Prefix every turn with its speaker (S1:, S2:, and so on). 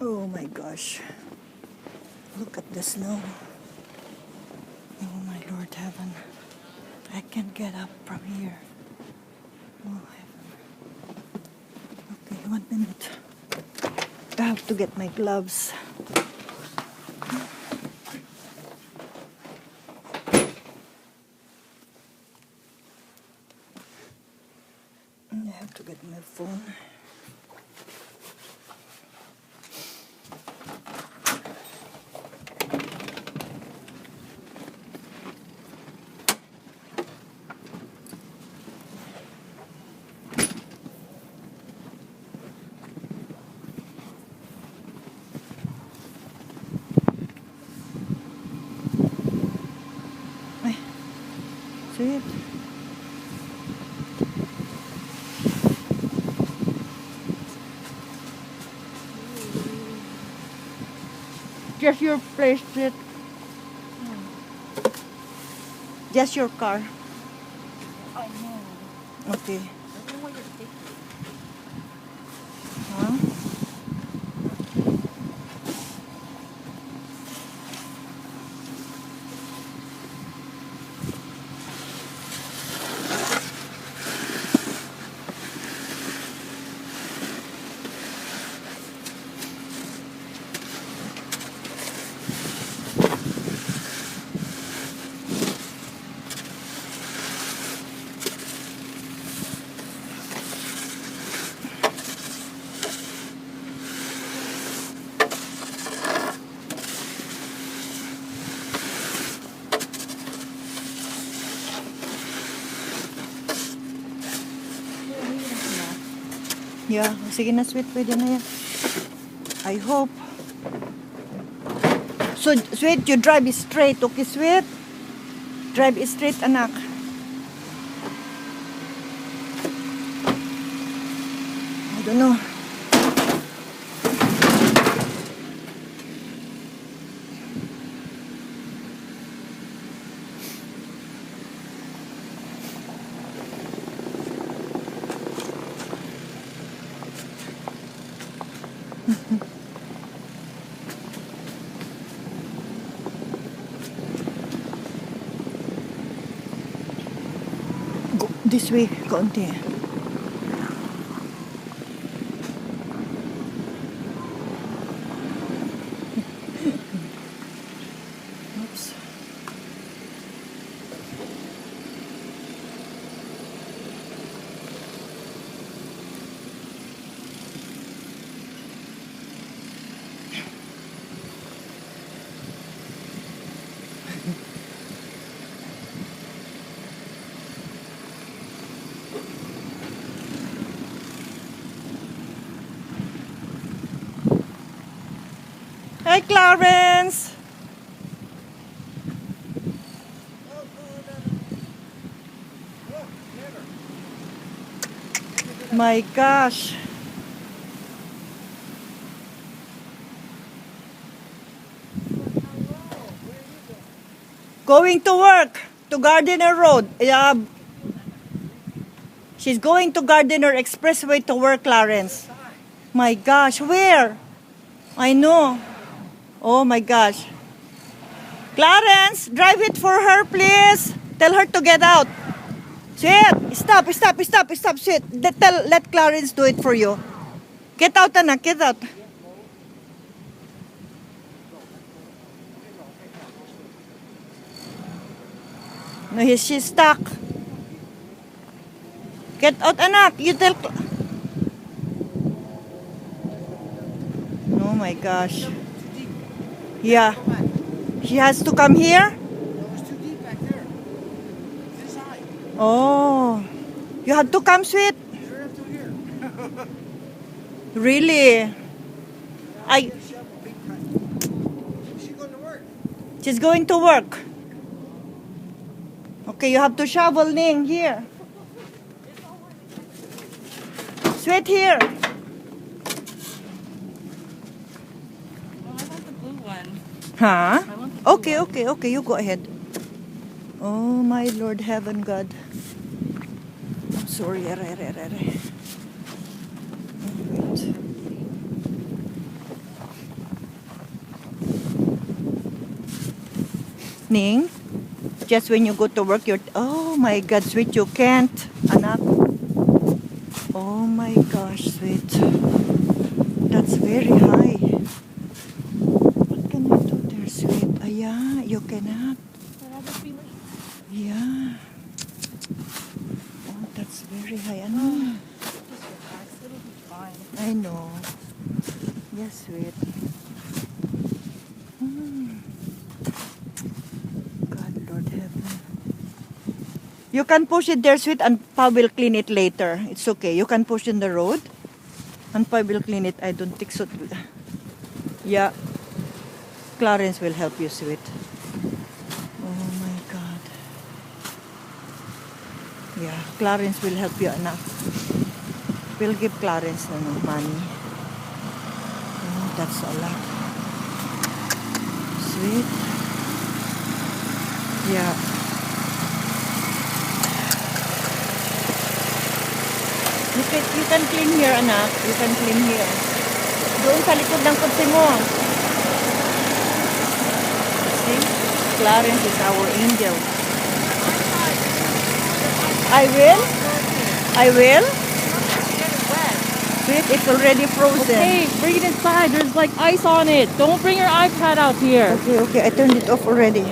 S1: Oh my gosh. Look at the snow. Oh my Lord heaven. I can't get up from here. Oh heaven. Okay, 1 minute. I have to get my gloves. I have to get my phone. Ay, sweet. Just your place, sweet. Just your car.
S2: I know.
S1: Okay.
S2: I don't know what you're thinking.
S1: Huh? Yeah, sige na sweet, pwede na yan. I hope. So, sweet, you drive straight, okay, sweet? Drive straight, anak. I don't know. Go this way, konti. Oops. Hi, Clarence! My gosh. Going to work to Gardiner Road. She's going to Gardiner Expressway to work, Clarence. My gosh, where? I know. Oh my gosh. Clarence, drive it for her, please. Tell her to get out. Sweet, stop, sweet. Let Clarence do it for you. Get out, anak, get out. No, she's stuck. Get out, anak. You tell... Oh my gosh. Yeah. She has to come here?
S3: It's too deep back there. This side.
S1: Oh. You had to come, sweet?
S3: Right up to here.
S1: Really? I...
S3: Get a shovel, big cut. She's going to work.
S1: She's going to work. Okay, you have to shovel, Ning, here. Sweet, here.
S2: Well, I want the blue one.
S1: Huh?
S2: I want the blue
S1: Okay,
S2: one.
S1: okay, you go ahead. Oh, my Lord heaven God. I'm sorry. Wait. Ning, just when you go to work, you're... Oh my God, sweet, you can't. Anak. Oh my gosh, sweet. That's very high. What can I do there, sweet? Yeah, you cannot. Yeah. Oh, that's very high. Ano?
S2: Just relax. It'll be fine.
S1: I know. Yes, sweet. God, Lord heaven. You can push it there, sweet, and Pa will clean it later. It's okay. You can push in the road, and Pa will clean it. I don't think so. Yeah. Clarence will help you, sweet. Oh my God. Yeah, Clarence will help you, anak. We'll give Clarence money. Oh, that's a lot. Sweet. Yeah. You can clean here, anak. You can clean here. Doon sa likod ng kotse mo. See? Clarence is our angel. I will? I will?
S2: Get it wet.
S1: Sweet, it's already frozen.
S2: Hey, bring it inside. There's like ice on it. Don't bring your iPad out here.
S1: Okay, I turned it off already.